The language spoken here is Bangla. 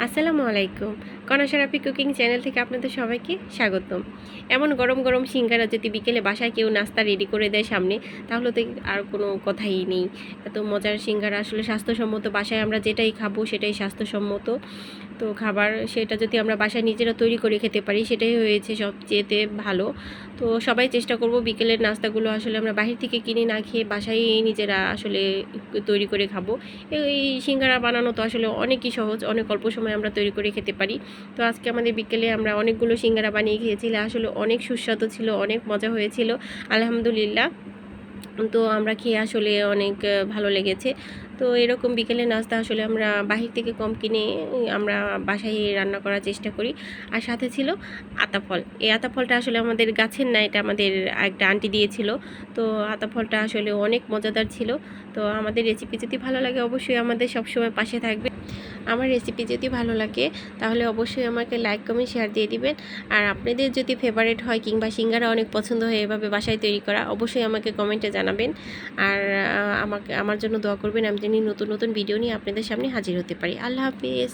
আসসালামু আলাইকুম। কনক শরাফি কুকিং চ্যানেল থেকে আপনাদের সবাইকে স্বাগতম। এমন গরম গরম সিঙ্গারা যদি বিকেলে বাসায় কেউ নাস্তা রেডি করে দেয় সামনে, তাহলে তো আর কোনো কথাই নেই। এত মজার সিঙ্গারা আসলে স্বাস্থ্যসম্মত, বাসায় আমরা যেটাই খাবো সেটাই স্বাস্থ্যসম্মত। তো খাবার সেটা যদি আমরা বাসায় নিজেরা তৈরি করে খেতে পারি, সেটাই হয়েছে সবচেয়েতে ভালো। তো সবাই চেষ্টা করব বিকেলের নাস্তাগুলো আসলে আমরা বাহির থেকে কিনে না খেয়ে বাসায় নিজেরা আসলে তৈরি করে খাবো। এই সিঙ্গারা বানানো তো আসলে অনেকই সহজ, অনেক অল্প সময় আমরা তৈরি করে খেতে পারি। তো আজকে আমাদের বিকেলে আমরা অনেকগুলো সিঙ্গারা বানিয়ে খেয়েছিলাম, আসলে অনেক সুস্বাদু ছিল, অনেক মজা হয়েছিল আলহামদুলিল্লাহ। তো আমরা খেয়ে আসলে অনেক ভালো লেগেছে। তো এরকম বিকেলের নাস্তা আসলে আমরা বাহির থেকে কম কিনে আমরা বাসায় রান্না করার চেষ্টা করি। আর সাথে ছিল আতা ফল। এই আতা ফলটা আসলে আমাদের গাছের না, এটা আমাদের একটা আন্টি দিয়েছিল। তো আতা ফলটা আসলে অনেক মজাদার ছিল। তো আমাদের রেসিপি যদি ভালো লাগে অবশ্যই আমাদের সবসময় পাশে থাকবে। আমার রেসিপি যদি ভালো লাগে তাহলে অবশ্যই আমাকে লাইক কমেন্ট শেয়ার দিয়ে দিবেন। আর আপনাদের যদি ফেভারিট হয় কিংবা সিঙ্গারা অনেক পছন্দ হয় এভাবে বাসায় তৈরি করা, অবশ্যই আমাকে কমেন্টে জানাবেন। আর আমার জন্য দোয়া করবেন, আমি জানি নতুন নতুন ভিডিও নিয়ে আপনাদের সামনে হাজির হতে পারি। আল্লাহ হাফিজ।